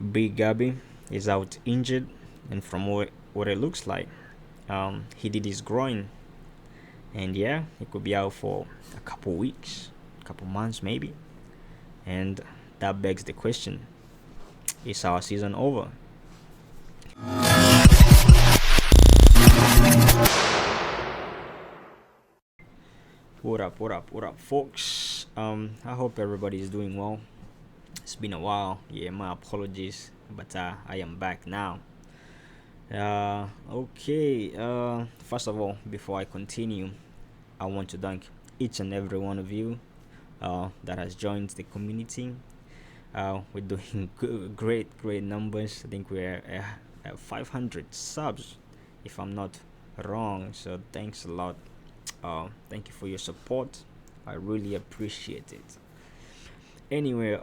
Big Gabby is out injured, and from what it looks like, he did his groin, and yeah, he could be out for a couple weeks, a couple months maybe. And that begs the question: is our season over? What up, folks? I hope everybody is doing well. It's been a while. Yeah, my apologies, but I am back now. Okay. First of all, before I continue, I want to thank each and every one of you that has joined the community. We're doing great numbers. I think we're at 500 subs, if I'm not wrong. So thanks a lot. Thank you for your support. I really appreciate it. Anyway,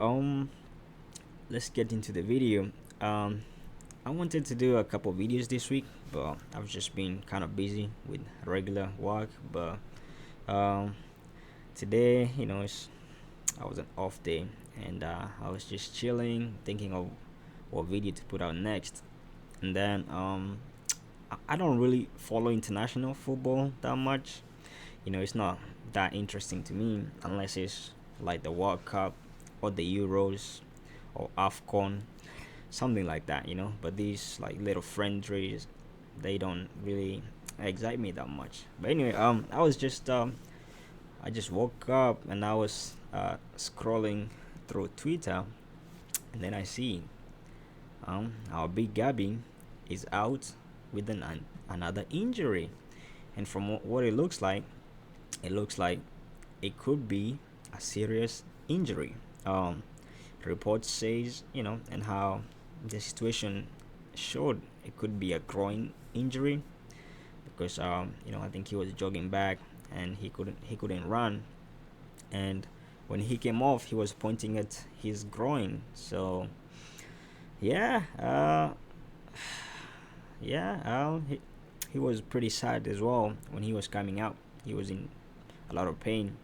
let's get into the video. I wanted to do a couple videos this week, but I've just been kind of busy with regular work. But um, today, I was an off day, and I was just chilling, thinking of what video to put out next. And then I don't really follow international football that much. It's not that interesting to me unless it's like the World Cup or the Euros or AFCON, something like that. But these like little friendlies, they don't really excite me that much. But anyway, I just woke up and I was scrolling through Twitter, and then I see our big Gabby is out with another injury, and from what it looks like it could be a serious injury. Report says, and how the situation showed it could be a groin injury because I think he was jogging back and he couldn't run, and when he came off he was pointing at his groin. So yeah, yeah, he was pretty sad as well when he was coming out. He was in a lot of pain.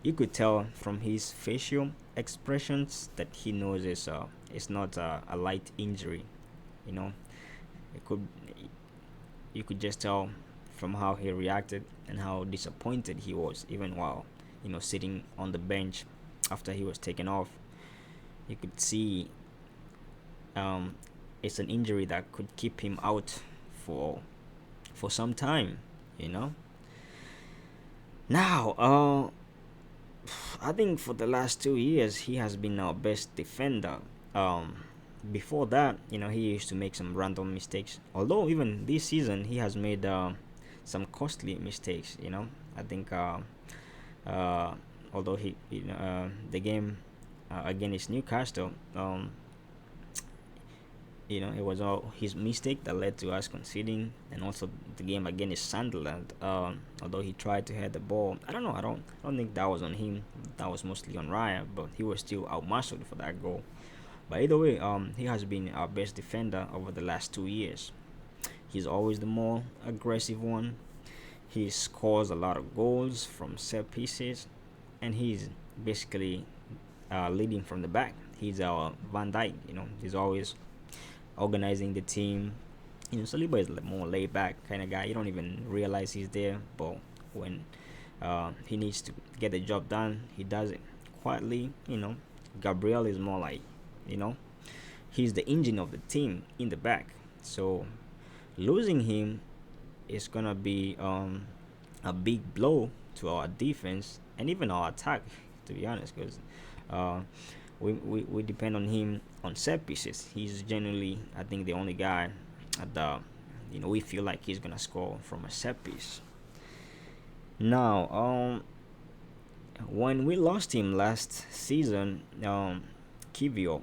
You could tell from his facial expressions that he knows it's not a light injury. You know, it could you could just tell from how he reacted and how disappointed he was, even while sitting on the bench after he was taken off. You could see um, it's an injury that could keep him out for some time. You know. Now, I think for the last 2 years he has been our best defender. Before that, he used to make some random mistakes. Although even this season he has made some costly mistakes. I think uh, although the game against Newcastle, it was all his mistake that led to us conceding, and also the game against Sunderland. Although he tried to head the ball, I don't know. I don't think that was on him. That was mostly on Raya, but he was still outmuscled for that goal. But either way, he has been our best defender over the last 2 years. He's always the more aggressive one. He scores a lot of goals from set pieces, and he's basically leading from the back. He's our Van Dijk. He's always organizing the team. Saliba is more laid back kind of guy. You don't even realize he's there, but when he needs to get the job done, he does it quietly. Gabriel is more like, you know, he's the engine of the team in the back. So losing him is gonna be a big blow to our defense and even our attack, to be honest, because uh, we depend on him on set pieces. He's generally, I think, the only guy at the we feel like he's gonna score from a set piece. Now, when we lost him last season, Kivio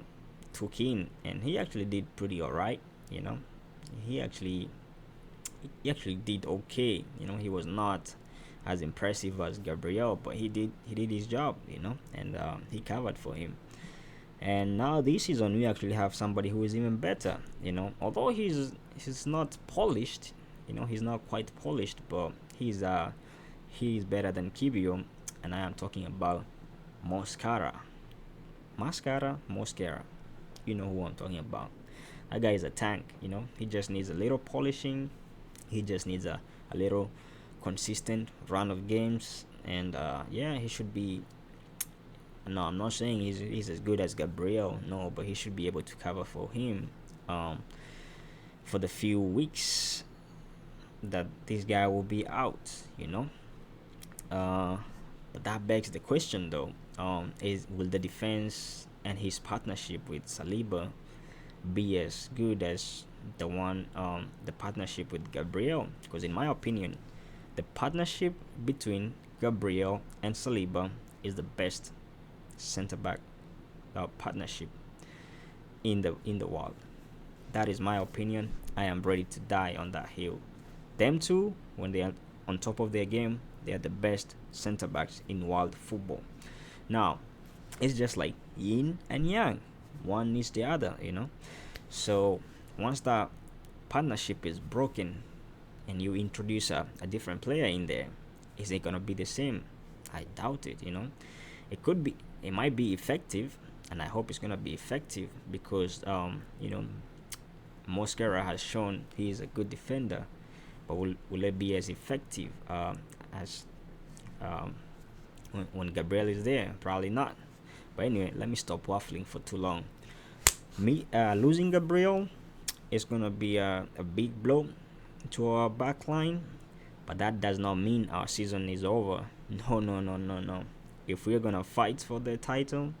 took in and he actually did pretty alright. You know, he actually he actually did okay. He was not as impressive as Gabriel, but he did his job. And he covered for him. And now this season we actually have somebody who is even better. Although he's not polished. He's not quite polished, but he's better than Kibio, and I am talking about Moscara. Moscara. You know who I'm talking about. That guy is a tank. He just needs a little polishing. He just needs a little consistent run of games, and yeah, he should be. No, I'm not saying he's as good as Gabriel. No, but he should be able to cover for him, um, for the few weeks that this guy will be out. Uh, but that begs the question, though. Is will the defense and his partnership with Saliba be as good as the partnership with Gabriel? Because in my opinion, the partnership between Gabriel and Saliba is the best center back partnership in the world. That is my opinion. I am ready to die on that hill. Them two, when they are on top of their game, they are the best center backs in world football. Now, it's just like yin and yang. One needs the other. So once that partnership is broken and you introduce a different player in there, is it gonna be the same? I doubt it. It might be effective, and I hope it's gonna be effective because Mosquera has shown he is a good defender, but will it be as effective as when Gabriel is there? Probably not. But anyway, let me stop waffling for too long. Me losing Gabriel is gonna be a big blow to our back line, but that does not mean our season is over. No, no, no, no, no. If we're gonna fight for the title,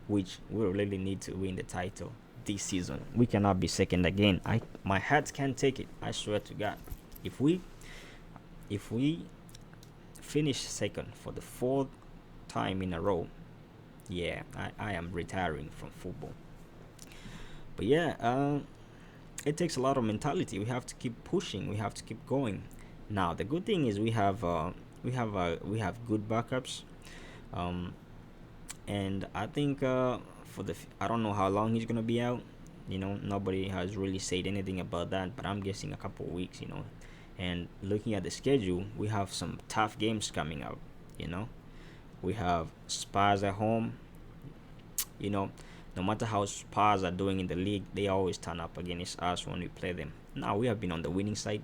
which we really need to win the title this season, we cannot be second again. My heart can't take it. I swear to God. If we finish second for the fourth time in a row, yeah, I am retiring from football. But yeah, it takes a lot of mentality. We have to keep pushing. We have to keep going. Now the good thing is we have good backups, and I think I don't know how long he's gonna be out. Nobody has really said anything about that, but I'm guessing a couple of weeks. And looking at the schedule, we have some tough games coming up. We have Spurs at home. No matter how Spurs are doing in the league, they always turn up against us when we play them. Now we have been on the winning side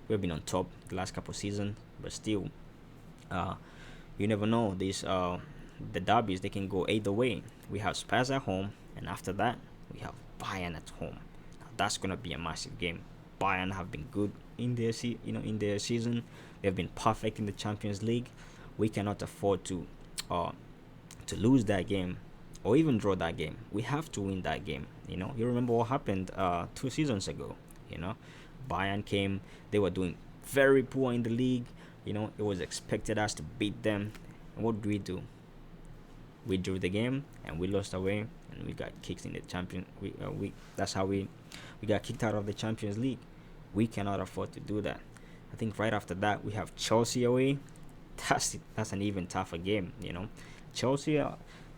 we have been on top the last couple of seasons, but still, you never know. The derbies, they can go either way. We have Spurs at home, and after that, we have Bayern at home. Now that's gonna be a massive game. Bayern have been good in their season. They've been perfect in the Champions League. We cannot afford to lose that game or even draw that game. We have to win that game. You remember what happened 2 seasons ago. Bayern came. They were doing very poor in the league. It was expected us to beat them. And what did we do? We drew the game and we lost away, and we got kicked in the champion. That's how we got kicked out of the Champions League. We cannot afford to do that. I think right after that we have Chelsea away. That's an even tougher game. Chelsea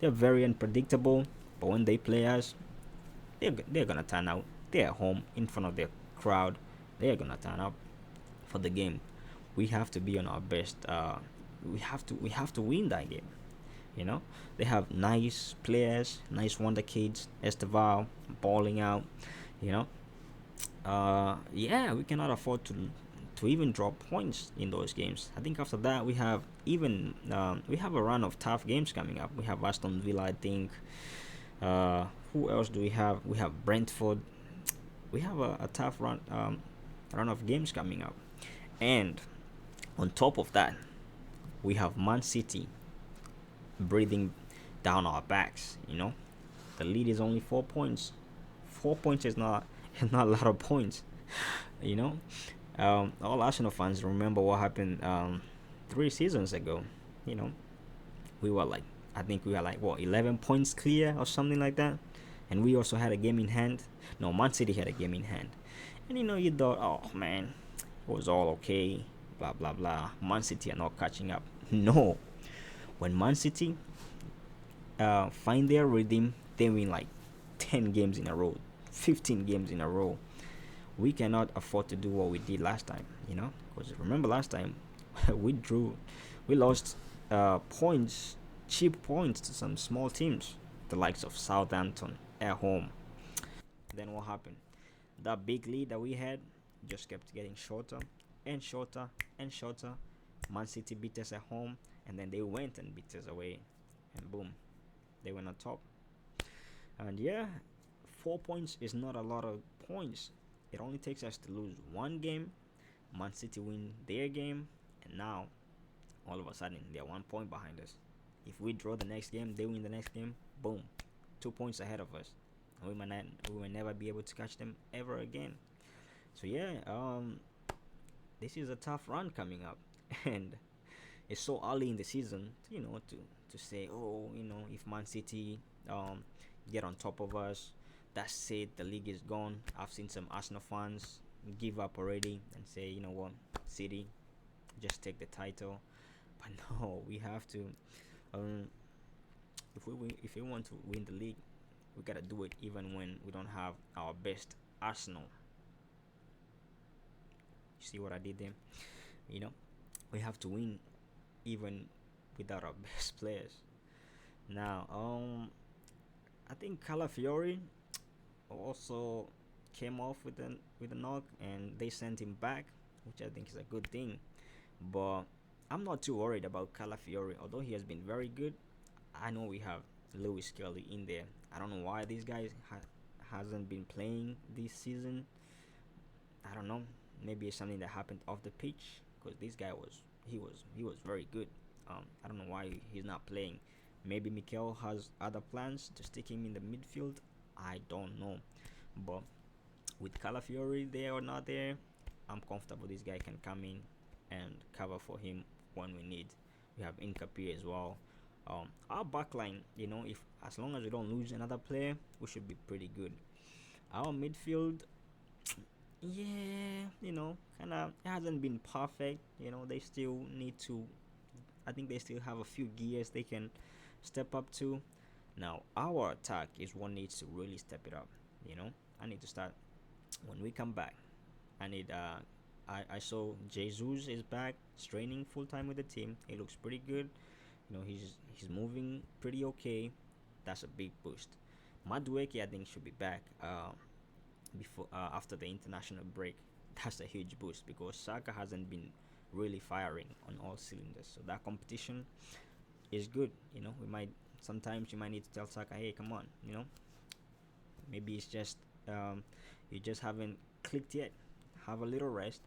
they're very unpredictable, but when they play us, they're gonna turn out. They're at home in front of their crowd. They're gonna turn up for the game. We have to be on our best. We have to win that game. They have nice players, nice wonder kids. Esteval balling out. Yeah, we cannot afford to even drop points in those games. I think after that we have a run of tough games coming up. We have Aston Villa, I think. Who else do we have? We have Brentford. We have a tough run of games coming up, and on top of that, we have Man City breathing down our backs. The lead is only 4 points. 4 points is not not a lot of points. All Arsenal fans remember what happened 3 seasons ago. We were like, I think we were like 11 points clear or something like that, and we also had a game in hand. No, Man City had a game in hand, and you thought, oh man, it was all okay, blah blah blah. Man City are not catching up. No, when Man City find their rhythm, they win like 10 games in a row, 15 games in a row. We cannot afford to do what we did last time, because remember last time we lost points, cheap points to some small teams, the likes of Southampton, at home. Then what happened? That big lead that we had just kept getting shorter and shorter and shorter. Man City beat us at home, and then they went and beat us away, and boom, they went on top. And yeah, 4 points is not a lot of points. It only takes us to lose one game. Man City win their game, and now all of a sudden they're 1 point behind us. If we draw the next game, they win the next game. Boom, 2 points ahead of us. We may never be able to catch them ever again. So yeah, this is a tough run coming up, and it's so early in the season, to say, oh, if Man City get on top of us, that's it, the league is gone. I've seen some Arsenal fans give up already and say, you know what, City, just take the title. But no, we have to. Um, if we want to win the league, we gotta do it even when we don't have our best Arsenal. You see what I did there? You know, we have to win even without our best players. Now, I think Calafiori also came off with a knock, and they sent him back, which I think is a good thing. But I'm not too worried about Calafiori, although he has been very good. I know we have Lewis Kelly in there. I don't know why these guys hasn't been playing this season. I don't know. Maybe it's something that happened off the pitch, because this guy was very good. I don't know why he's not playing. Maybe Mikel has other plans to stick him in the midfield. I don't know. But with Calafiori there or not there, I'm comfortable this guy can come in and cover for him when we need. We have Incapié as well. Our backline, if as long as we don't lose another player, we should be pretty good. Our midfield, yeah, kind of it hasn't been perfect. They still need to. I think they still have a few gears they can step up to. Now our attack is what needs to really step it up. I need to start when we come back. I need. I saw Jesus is back, training full time with the team. He looks pretty good. He's moving pretty okay. That's a big boost. Madueke, I think, should be back. Before after the international break. That's a huge boost because Saka hasn't been really firing on all cylinders. So that competition is good. We might sometimes you might need to tell Saka, hey, come on. Maybe it's just you just haven't clicked yet. Have a little rest.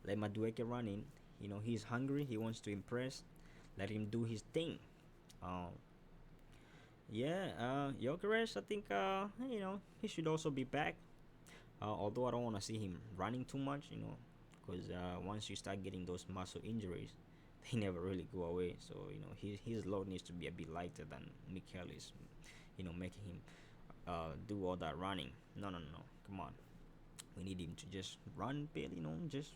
Let Madueke run in. He's hungry. He wants to impress. Let him do his thing. Gyökeres, I think he should also be back. Although I don't want to see him running too much, because once you start getting those muscle injuries, they never really go away. So his load needs to be a bit lighter than Mikel is, making him do all that running. No, come on. We need him to just run bit, just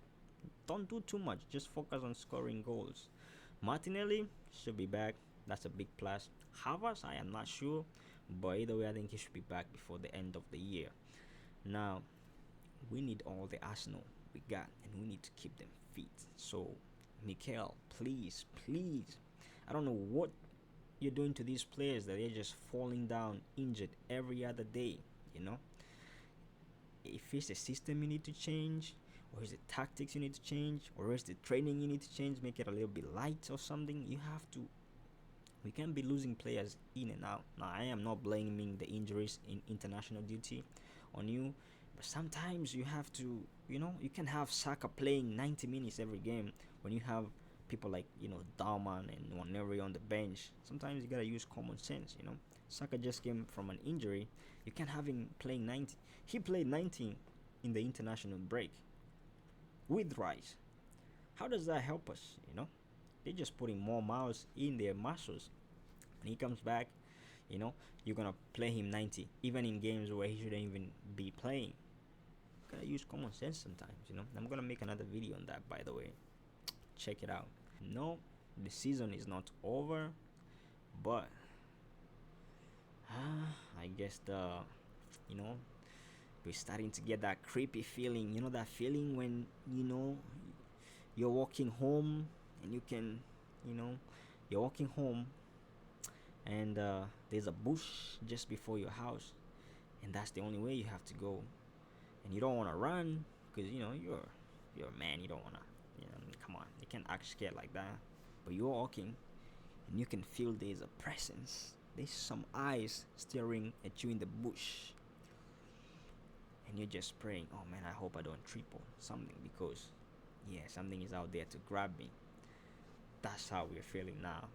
don't do too much. Just focus on scoring goals. Martinelli should be back. That's a big plus. Havertz, I am not sure, but either way, I think he should be back before the end of the year. Now, we need all the Arsenal we got, and we need to keep them fit. So, Mikel, please, I don't know what you're doing to these players that they're just falling down injured every other day. If it's the system you need to change, or is it tactics you need to change, or is the training you need to change, make it a little bit light or something, you have to. We can't be losing players in and out. Now, I am not blaming the injuries in international duty on you, but sometimes you have to, you can have Saka playing 90 minutes every game when you have people like, Dalman and Waneri on the bench. Sometimes you gotta use common sense, Saka just came from an injury. You can't have him playing 90. He played 90 in the international break with Rice. How does that help us, They're just putting more miles in their muscles. When he comes back, you're gonna play him 90, even in games where he shouldn't even be playing. You gotta use common sense sometimes, I'm gonna make another video on that, by the way. Check it out. No, the season is not over, but I guess we're starting to get that creepy feeling. That feeling when you're walking home and you can, you're walking home and there's a bush just before your house, and that's the only way you have to go. And you don't want to run because you're a man. You don't want to. Come on, you can't act scared like that. But you're walking, and you can feel there's a presence. There's some eyes staring at you in the bush, and you're just praying, oh man, I hope I don't trip on something, because yeah, something is out there to grab me. That's how we're feeling now.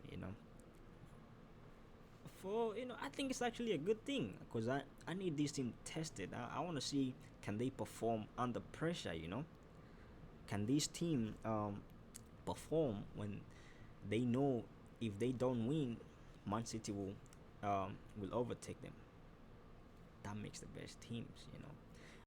For I think it's actually a good thing, because I need this team tested. I want to see, can they perform under pressure. Can this team perform when they know if they don't win, Man City will overtake them. That makes the best teams.